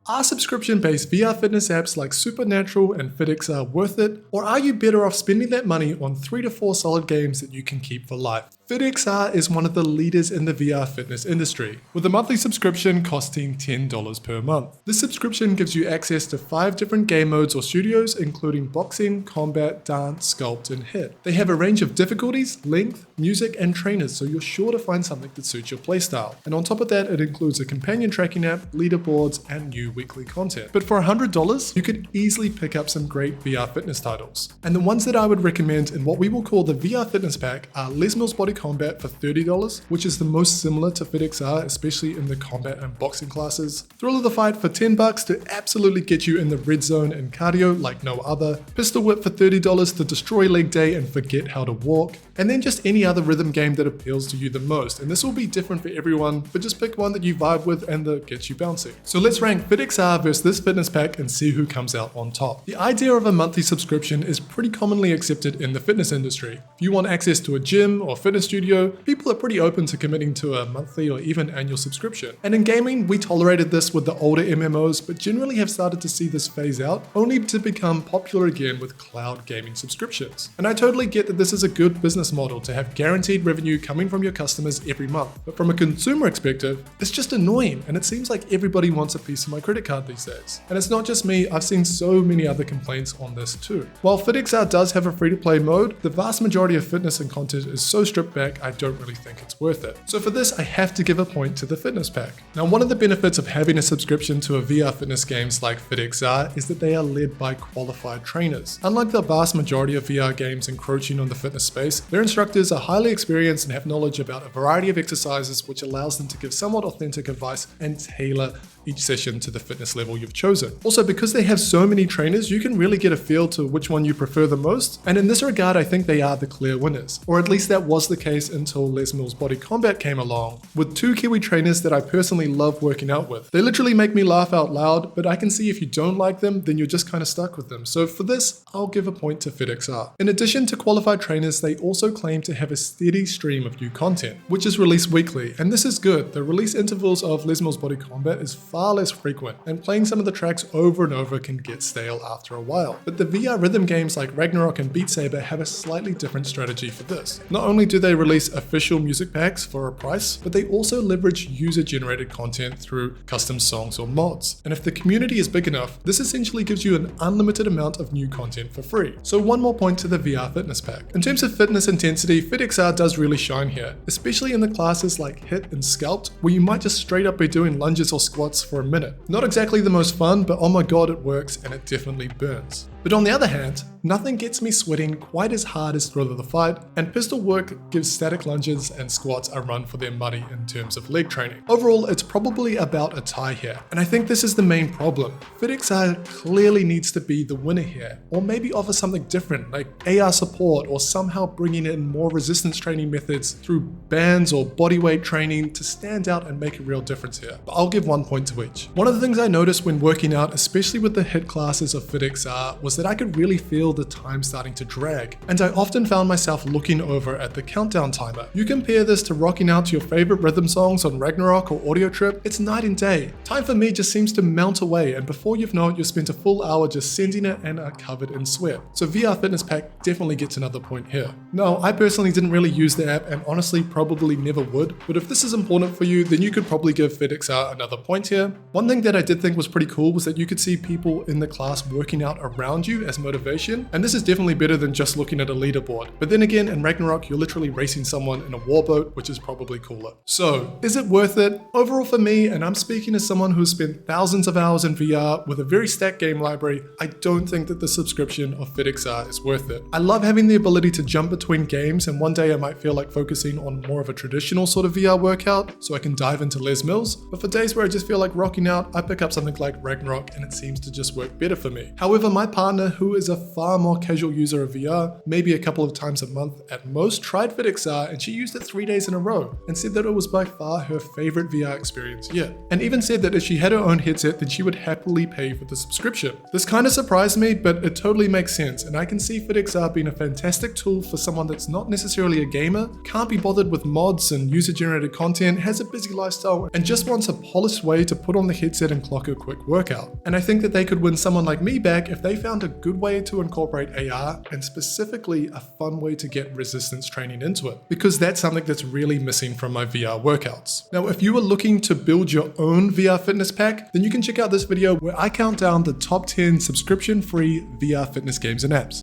Are subscription-based VR fitness apps like Supernatural and FItXR worth it? Or are you better off spending that money on 3 to 4 solid games that you can keep for life? FItXR is one of the leaders in the VR fitness industry, with a monthly subscription costing $10 per month. This subscription gives you access to 5 different game modes or studios, including boxing, combat, dance, sculpt, and hit. They have a range of difficulties, length, music, and trainers, so you're sure to find something that suits your playstyle. And on top of that, it includes a companion tracking app, leaderboards, and new weekly content. But for $100, you could easily pick up some great VR fitness titles. And the ones that I would recommend in what we will call the VR fitness pack are Les Mills Body Combat for $30, which is the most similar to FItXR, especially in the combat and boxing classes. Thrill of the Fight for $10 to absolutely get you in the red zone and cardio like no other. Pistol Whip for $30 to destroy leg day and forget how to walk. And then just any other rhythm game that appeals to you the most. And this will be different for everyone, but just pick one that you vibe with and that gets you bouncing. So let's rank FItXR versus this fitness pack and see who comes out on top. The idea of a monthly subscription is pretty commonly accepted in the fitness industry. If you want access to a gym or fitness studio, people are pretty open to committing to a monthly or even annual subscription. And in gaming, we tolerated this with the older MMOs, but generally have started to see this phase out, only to become popular again with cloud gaming subscriptions. And I totally get that this is a good business model to have guaranteed revenue coming from your customers every month. But from a consumer perspective, it's just annoying, and it seems like everybody wants a piece of my credit card these days. And it's not just me, I've seen so many other complaints on this too. While FItXR does have a free-to-play mode, the vast majority of fitness and content is so stripped back, I don't really think it's worth it. So for this, I have to give a point to the fitness pack. Now, one of the benefits of having a subscription to a VR fitness games like FItXR is that they are led by qualified trainers. Unlike the vast majority of VR games encroaching on the fitness space, their instructors are highly experienced and have knowledge about a variety of exercises, which allows them to give somewhat authentic advice and tailor each session to the fitness level you've chosen. Also, because they have so many trainers, you can really get a feel to which one you prefer the most. And in this regard, I think they are the clear winners. Or at least that was the case until Les Mills Body Combat came along, with 2 Kiwi trainers that I personally love working out with. They literally make me laugh out loud, but I can see if you don't like them, then you're just kind of stuck with them. So for this, I'll give a point to FItXR. In addition to qualified trainers, they also claim to have a steady stream of new content, which is released weekly. And this is good. The release intervals of Les Mills Body Combat is far less frequent, and playing some of the tracks over and over can get stale after a while. But the VR rhythm games like Ragnarok and Beat Saber have a slightly different strategy for this. Not only do they release official music packs for a price, but they also leverage user-generated content through custom songs or mods. And if the community is big enough, this essentially gives you an unlimited amount of new content for free. So one more point to the VR fitness pack. In terms of fitness intensity, FItXR does really shine here, especially in the classes like hit and sculpt, where you might just straight up be doing lunges or squats for a minute. Not exactly the most fun, but oh my god, it works and it definitely burns. But on the other hand, nothing gets me sweating quite as hard as Thrill of the Fight, and Pistol Work gives static lunges and squats a run for their money in terms of leg training. Overall, it's probably about a tie here, and I think this is the main problem. FItXR clearly needs to be the winner here, or maybe offer something different like AR support, or somehow bringing in more resistance training methods through bands or bodyweight training to stand out and make a real difference here. But I'll give 1 point to each. One of the things I noticed when working out, especially with the hit classes of FItXR, was that I could really feel the time starting to drag, and I often found myself looking over at the countdown timer. You compare this to rocking out to your favorite rhythm songs on Ragnarok or Audio Trip, it's night and day. Time for me just seems to melt away, and before you've known it, you've spent a full hour just sending it and are covered in sweat. So VR Fitness Pack definitely gets another point here. No, I personally didn't really use the app and honestly probably never would, but if this is important for you, then you could probably give FItXR another point here. One thing that I did think was pretty cool was that you could see people in the class working out around you as motivation, and this is definitely better than just looking at a leaderboard. But then again, in Ragnarok, you're literally racing someone in a warboat, which is probably cooler. So, is it worth it? Overall for me, and I'm speaking as someone who's spent thousands of hours in VR with a very stacked game library, I don't think that the subscription of FItXR is worth it. I love having the ability to jump between games, and one day I might feel like focusing on more of a traditional sort of VR workout, so I can dive into Les Mills, but for days where I just feel like rocking out, I pick up something like Ragnarok, and it seems to just work better for me. However, my partner, who is a far more casual user of VR, maybe a couple of times a month at most, tried FItXR FItXR and she used it 3 days in a row and said that it was by far her favorite VR experience yet. And even said that if she had her own headset, then she would happily pay for the subscription. This kind of surprised me, but it totally makes sense, and I can see FItXR being a fantastic tool for someone that's not necessarily a gamer, can't be bothered with mods and user-generated content, has a busy lifestyle, and just wants a polished way to put on the headset and clock a quick workout. And I think that they could win someone like me back if they found a good way to incorporate AR, and specifically a fun way to get resistance training into it, because that's something that's really missing from my VR workouts. Now, if you are looking to build your own VR fitness pack, then you can check out this video where I count down the top 10 subscription-free VR fitness games and apps.